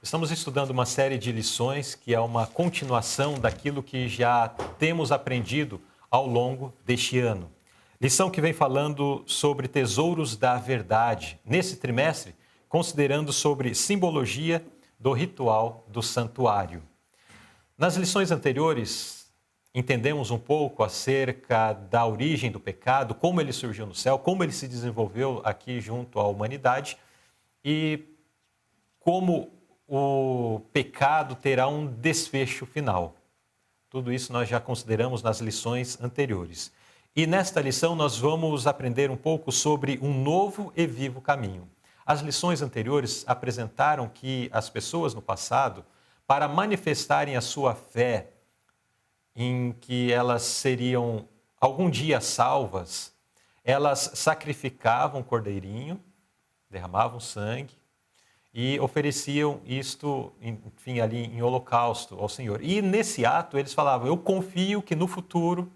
Estamos estudando uma série de lições que é uma continuação daquilo que já temos aprendido ao longo deste ano. Lição que vem falando sobre tesouros da verdade. Nesse trimestre, considerando sobre simbologia do ritual do santuário. Nas lições anteriores, entendemos um pouco acerca da origem do pecado, como ele surgiu no céu, como ele se desenvolveu aqui junto à humanidade e como o pecado terá um desfecho final. Tudo isso nós já consideramos nas lições anteriores. E nesta lição nós vamos aprender um pouco sobre um novo e vivo caminho. As lições anteriores apresentaram que as pessoas no passado, para manifestarem a sua fé em que elas seriam algum dia salvas, elas sacrificavam um cordeirinho, derramavam sangue, e ofereciam isto, enfim, ali em holocausto ao Senhor. E nesse ato eles falavam, eu confio que no futuro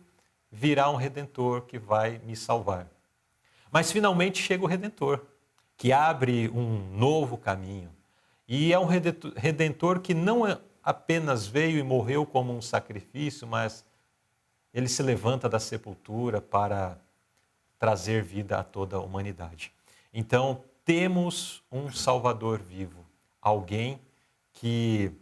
virá um Redentor que vai me salvar. Mas finalmente chega o Redentor, que abre um novo caminho. E é um Redentor que não apenas veio e morreu como um sacrifício, mas ele se levanta da sepultura para trazer vida a toda a humanidade. Então, temos um Salvador vivo, alguém que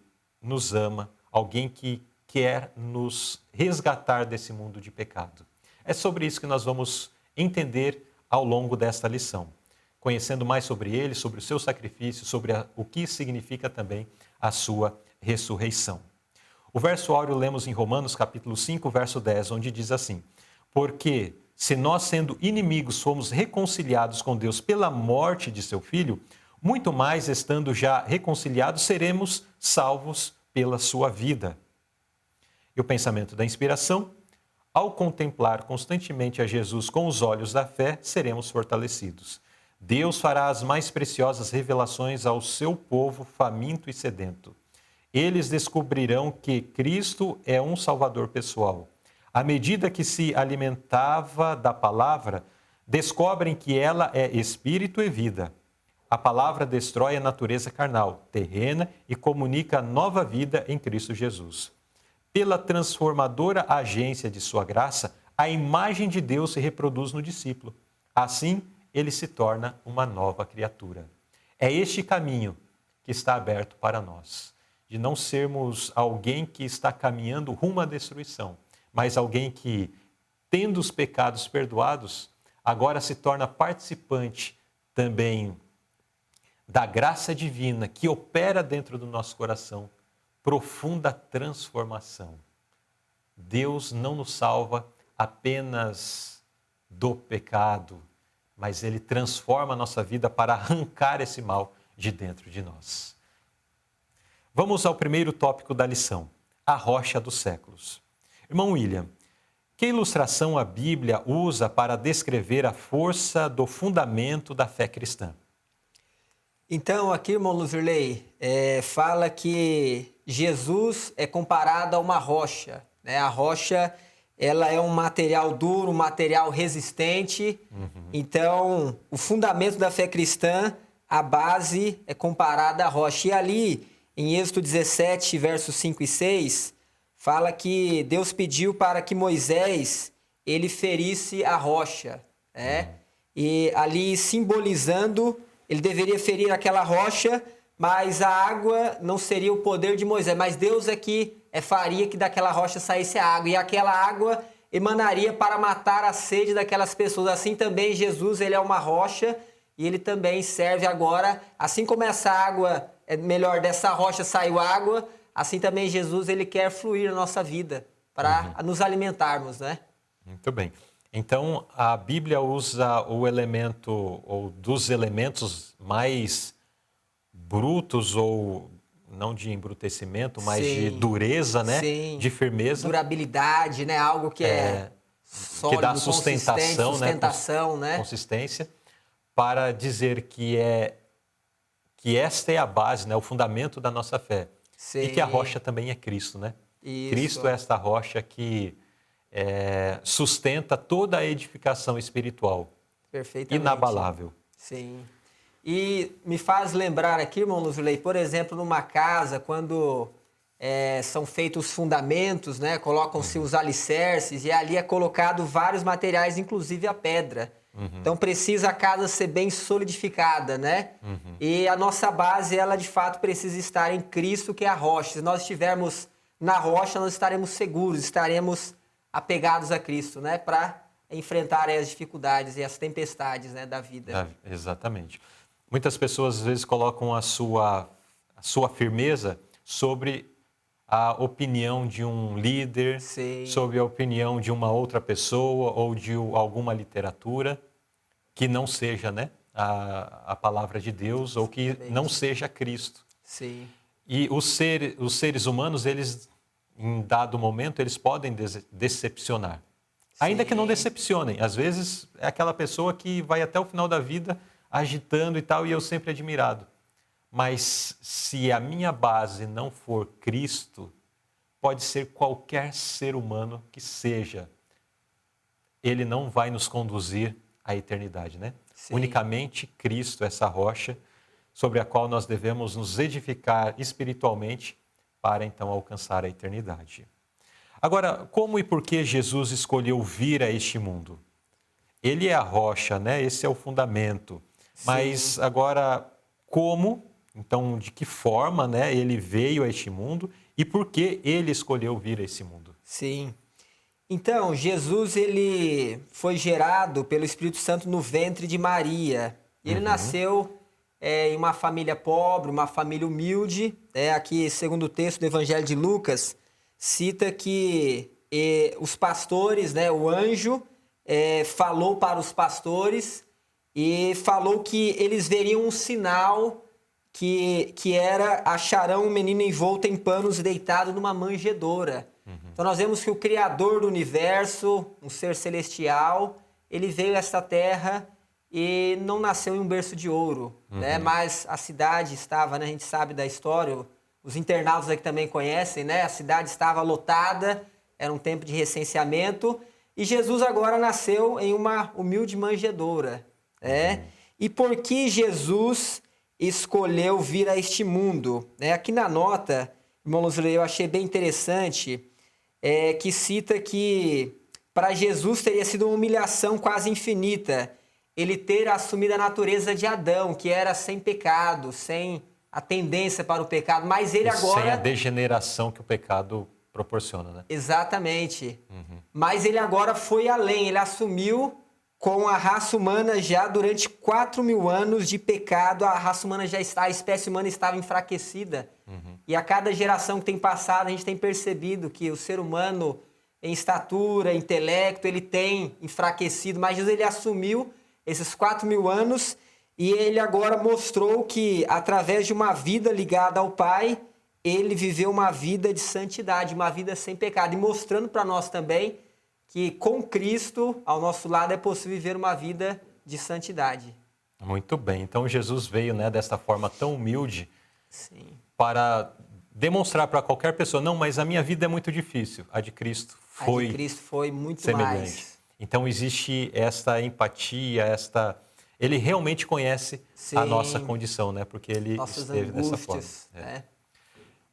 nos ama, alguém que quer nos resgatar desse mundo de pecado. É sobre isso que nós vamos entender ao longo desta lição, conhecendo mais sobre ele, sobre o seu sacrifício, sobre o que significa também a sua ressurreição. O verso áureo lemos em Romanos capítulo 5, verso 10, onde diz assim, porque se nós, sendo inimigos, fomos reconciliados com Deus pela morte de seu Filho, muito mais, estando já reconciliados, seremos salvos pela sua vida. E o pensamento da inspiração, ao contemplar constantemente a Jesus com os olhos da fé, seremos fortalecidos. Deus fará as mais preciosas revelações ao seu povo faminto e sedento. Eles descobrirão que Cristo é um Salvador pessoal. À medida que se alimentava da palavra, descobrem que ela é espírito e vida. A palavra destrói a natureza carnal, terrena e comunica nova vida em Cristo Jesus. Pela transformadora agência de sua graça, a imagem de Deus se reproduz no discípulo. Assim, ele se torna uma nova criatura. É este caminho que está aberto para nós, de não sermos alguém que está caminhando rumo à destruição, mas alguém que, tendo os pecados perdoados, agora se torna participante também da graça divina que opera dentro do nosso coração, profunda transformação. Deus não nos salva apenas do pecado, mas Ele transforma a nossa vida para arrancar esse mal de dentro de nós. Vamos ao primeiro tópico da lição, a rocha dos séculos. Irmão William, que ilustração a Bíblia usa para descrever a força do fundamento da fé cristã? Então, aqui, irmão Luzirley, fala que Jesus é comparado a uma rocha, né? A rocha, ela é um material duro, um material resistente. Então, o fundamento da fé cristã, a base é comparada à rocha. E ali, em Êxodo 17, versos 5 e 6... fala que Deus pediu para que Moisés ele ferisse a rocha, né? E ali simbolizando, ele deveria ferir aquela rocha, mas a água não seria o poder de Moisés, mas Deus é que faria que daquela rocha saísse a água, e aquela água emanaria para matar a sede daquelas pessoas. Assim também Jesus, ele é uma rocha, e ele também serve agora, assim como essa água, dessa rocha saiu água, assim também Jesus, ele quer fluir na nossa vida para nos alimentarmos, né? Muito bem. Então, a Bíblia usa o elemento, ou dos elementos mais brutos, ou não de embrutecimento, mas de dureza, né? Sim. De firmeza. Durabilidade, né? Algo que é sólido, que dá sustentação, né? Consistência, para dizer que esta é a base, né? O fundamento da nossa fé. Sim. E que a rocha também é Cristo, né? Isso. Cristo é esta rocha que sustenta toda a edificação espiritual. Perfeitamente. Inabalável. Sim. E me faz lembrar aqui, irmão Luzulei, por exemplo, numa casa, quando são feitos os fundamentos, né? Colocam-se os alicerces e ali é colocado vários materiais, inclusive a pedra. Então precisa a casa ser bem solidificada, né? E a nossa base, ela de fato precisa estar em Cristo, que é a rocha. Se nós estivermos na rocha, nós estaremos seguros, estaremos apegados a Cristo, né? Para enfrentar as dificuldades e as tempestades, né, da vida. Exatamente. Muitas pessoas às vezes colocam a sua firmeza sobre a opinião de um líder, Sim. sobre a opinião de uma outra pessoa ou de alguma literatura que não seja, né, a palavra de Deus ou que não seja Cristo. Sim. E os seres humanos, eles, em dado momento, eles podem decepcionar. Ainda que não decepcionem. Às vezes é aquela pessoa que vai até o final da vida agitando e tal, e eu sempre admirado. Mas se a minha base não for Cristo, pode ser qualquer ser humano que seja, ele não vai nos conduzir à eternidade, né? Sim. Unicamente Cristo, essa rocha sobre a qual nós devemos nos edificar espiritualmente para então alcançar a eternidade. Agora, como e por que Jesus escolheu vir a este mundo? Ele é a rocha, né? Esse é o fundamento. Sim. Mas agora, como, então de que forma, né, ele veio a este mundo e por que ele escolheu vir a esse mundo? Sim. Então, Jesus, ele foi gerado pelo Espírito Santo no ventre de Maria. Ele nasceu em uma família pobre, uma família humilde. Aqui, segundo o texto do Evangelho de Lucas, cita que os pastores, né, o anjo falou para os pastores e falou que eles veriam um sinal que era, acharão um menino envolto em panos deitado numa manjedoura. Então nós vemos que o Criador do universo, um ser celestial, ele veio a esta terra e não nasceu em um berço de ouro, né? Mas a cidade estava, né, a gente sabe da história, os internautas aqui também conhecem, né? A cidade estava lotada, era um tempo de recenseamento, e Jesus agora nasceu em uma humilde manjedoura, né? E por que Jesus escolheu vir a este mundo? Aqui na nota, irmão Luzulei, eu achei bem interessante, que cita que para Jesus teria sido uma humilhação quase infinita ele ter assumido a natureza de Adão, que era sem pecado, sem a tendência para o pecado, mas ele agora... Sem a degeneração que o pecado proporciona, né? Exatamente. Mas ele agora foi além, ele assumiu com a raça humana já durante 4.000 anos de pecado, a raça humana já está, a espécie humana estava enfraquecida. E a cada geração que tem passado, a gente tem percebido que o ser humano, em estatura, intelecto, ele tem enfraquecido, mas Jesus ele assumiu esses 4.000 anos e ele agora mostrou que, através de uma vida ligada ao Pai, ele viveu uma vida de santidade, uma vida sem pecado, e mostrando para nós também que com Cristo ao nosso lado é possível viver uma vida de santidade. Muito bem. Então Jesus veio, né, desta forma tão humilde. Sim. Para demonstrar para qualquer pessoa, não, mas a minha vida é muito difícil. A de Cristo foi muito semelhante. Mais. Então existe esta empatia, ele realmente conhece a nossa condição, né? Porque ele esteve dessa forma.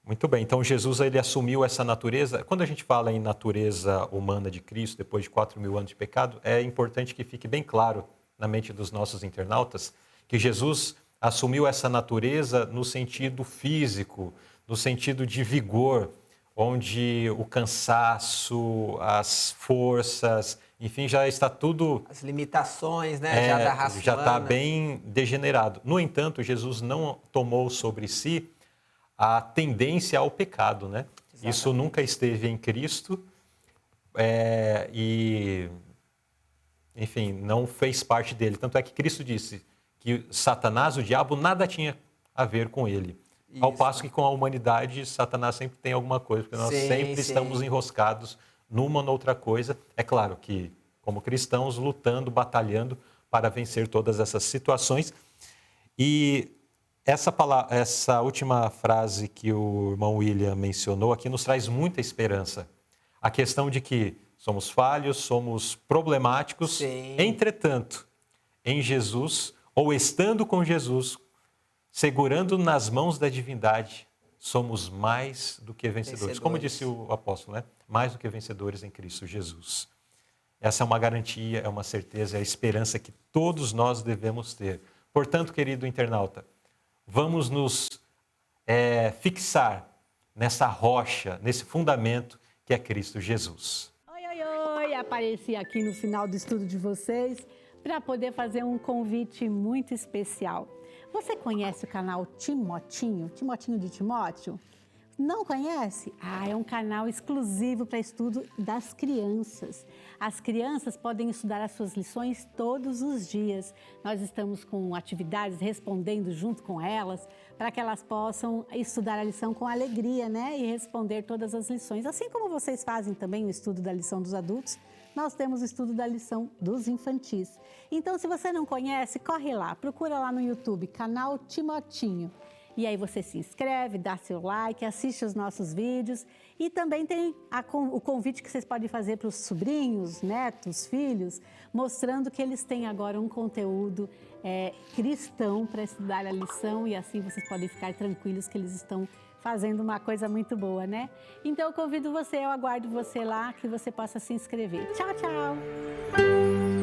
Muito bem, então Jesus ele assumiu essa natureza. Quando a gente fala em natureza humana de Cristo, depois de 4.000 anos de pecado, é importante que fique bem claro na mente dos nossos internautas que Jesus assumiu essa natureza no sentido físico, no sentido de vigor, onde o cansaço, as forças, enfim, já está tudo... As limitações, né, já da raça já está humana. bem degenerado. No entanto, Jesus não tomou sobre si a tendência ao pecado, né? Exatamente. Isso nunca esteve em Cristo e, enfim, não fez parte dele. Tanto é que Cristo disse que Satanás, o diabo, nada tinha a ver com ele. Isso. Ao passo que com a humanidade, Satanás sempre tem alguma coisa, porque nós sempre estamos enroscados numa ou noutra coisa. É claro que, como cristãos, lutando, batalhando para vencer todas essas situações. E essa última frase que o irmão William mencionou aqui nos traz muita esperança. A questão de que somos falhos, somos problemáticos, entretanto, em Jesus, ou estando com Jesus, segurando nas mãos da divindade, somos mais do que vencedores. Como disse o apóstolo, né? Mais do que vencedores em Cristo Jesus. Essa é uma garantia, é uma certeza, é a esperança que todos nós devemos ter. Portanto, querido internauta, vamos nos fixar nessa rocha, nesse fundamento que é Cristo Jesus. Oi, apareci aqui no final do estudo de vocês para poder fazer um convite muito especial. Você conhece o canal Timotinho? Timotinho de Timóteo? Não conhece? É um canal exclusivo para estudo das crianças. As crianças podem estudar as suas lições todos os dias. Nós estamos com atividades respondendo junto com elas, para que elas possam estudar a lição com alegria, né? E responder todas as lições. Assim como vocês fazem também o estudo da lição dos adultos, nós temos o estudo da lição dos infantis. Então, se você não conhece, corre lá, procura lá no YouTube, canal Timotinho. E aí você se inscreve, dá seu like, assiste os nossos vídeos e também tem o convite que vocês podem fazer para os sobrinhos, netos, filhos, mostrando que eles têm agora um conteúdo cristão para estudar a lição e assim vocês podem ficar tranquilos que eles estão fazendo uma coisa muito boa, né? Então eu convido você, eu aguardo você lá, que você possa se inscrever. Tchau, tchau!